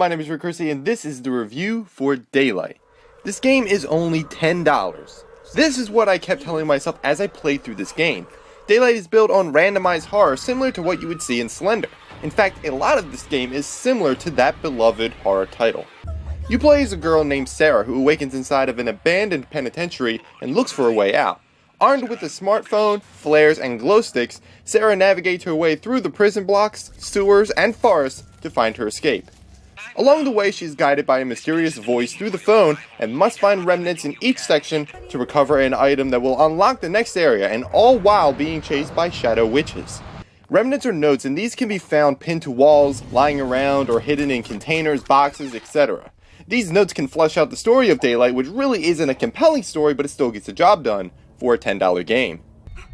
my name is Curci and this is the review for Daylight. This game is only $10. This is what I kept telling myself as I played through this game. Daylight is built on randomized horror similar to what you would see in Slender. In fact, a lot of this game is similar to that beloved horror title. You play as a girl named Sarah who awakens inside of an abandoned penitentiary and looks for a way out. Armed with a smartphone, flares, and glow sticks, Sarah navigates her way through the prison blocks, sewers, and forests to find her escape. Along the way, she is guided by a mysterious voice through the phone and must find remnants in each section to recover an item that will unlock the next area, and all while being chased by shadow witches. Remnants are notes, and these can be found pinned to walls, lying around, or hidden in containers, boxes, etc. These notes can flesh out the story of Daylight, which really isn't a compelling story, but it still gets the job done for a $10 game.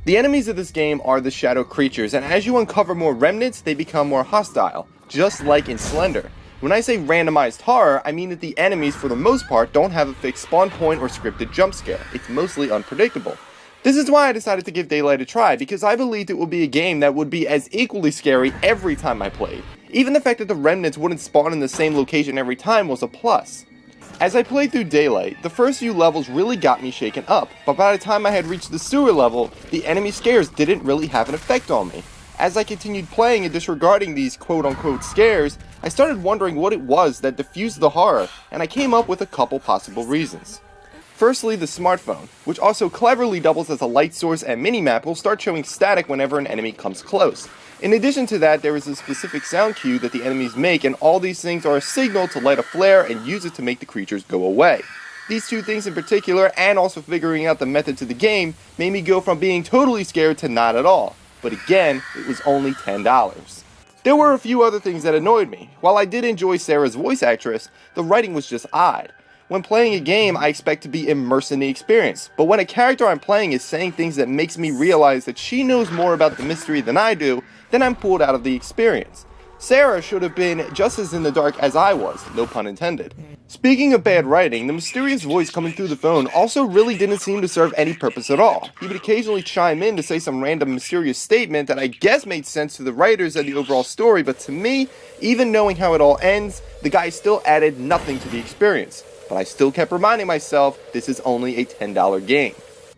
The enemies of this game are the shadow creatures, and as you uncover more remnants, they become more hostile, just like in Slender. When I say randomized horror, I mean that the enemies, for the most part, don't have a fixed spawn point or scripted jump scare. It's mostly unpredictable. This is why I decided to give Daylight a try, because I believed it would be a game that would be as equally scary every time I played. Even the fact that the remnants wouldn't spawn in the same location every time was a plus. As I played through Daylight, the first few levels really got me shaken up, but by the time I had reached the sewer level, the enemy scares didn't really have an effect on me. As I continued playing and disregarding these quote-unquote scares, I started wondering what it was that diffused the horror, and I came up with a couple possible reasons. Firstly, the smartphone, which also cleverly doubles as a light source and minimap, will start showing static whenever an enemy comes close. In addition to that, there is a specific sound cue that the enemies make, and all these things are a signal to light a flare and use it to make the creatures go away. These two things in particular, and also figuring out the method to the game, made me go from being totally scared to not at all. But again, it was only $10. There were a few other things that annoyed me. While I did enjoy Sarah's voice actress, the writing was just odd. When playing a game, I expect to be immersed in the experience, but when a character I'm playing is saying things that makes me realize that she knows more about the mystery than I do, then I'm pulled out of the experience. Sarah should have been just as in the dark as I was, no pun intended. Speaking of bad writing, the mysterious voice coming through the phone also really didn't seem to serve any purpose at all. He would occasionally chime in to say some random mysterious statement that I guess made sense to the writers and the overall story, but to me, even knowing how it all ends, the guy still added nothing to the experience. But I still kept reminding myself this is only a $10 game.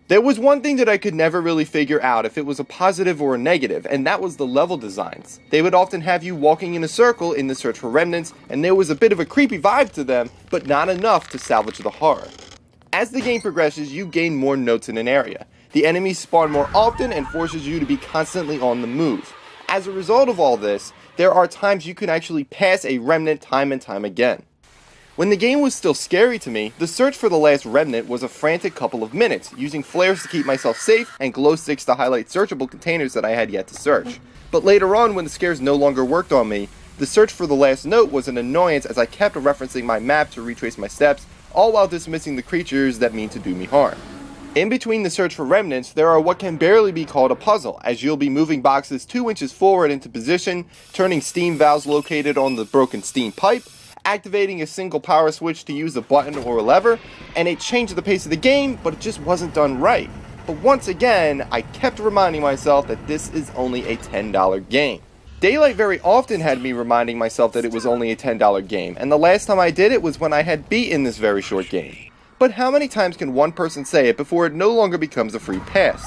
There was one thing that I could never really figure out if it was a positive or a negative, and that was the level designs. They would often have you walking in a circle in the search for remnants, and there was a bit of a creepy vibe to them, but not enough to salvage the horror. As the game progresses, you gain more notes in an area. The enemies spawn more often and forces you to be constantly on the move. As a result of all this, there are times you can actually pass a remnant time and time again. When the game was still scary to me, the search for the last remnant was a frantic couple of minutes, using flares to keep myself safe and glow sticks to highlight searchable containers that I had yet to search. But later on, when the scares no longer worked on me, the search for the last note was an annoyance as I kept referencing my map to retrace my steps, all while dismissing the creatures that mean to do me harm. In between the search for remnants, there are what can barely be called a puzzle, as you'll be moving boxes 2 inches forward into position, turning steam valves located on the broken steam pipe, activating a single power switch to use a button or a lever, and it changed the pace of the game, but it just wasn't done right. But once again, I kept reminding myself that this is only a $10 game. Daylight very often had me reminding myself that it was only a $10 game, and the last time I did it was when I had beaten this very short game. But how many times can one person say it before it no longer becomes a free pass?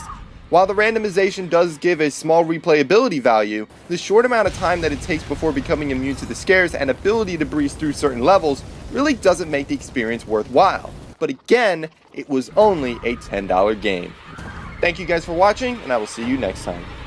While the randomization does give a small replayability value, the short amount of time that it takes before becoming immune to the scares and ability to breeze through certain levels really doesn't make the experience worthwhile. But again, it was only a $10 game. Thank you guys for watching, and I will see you next time.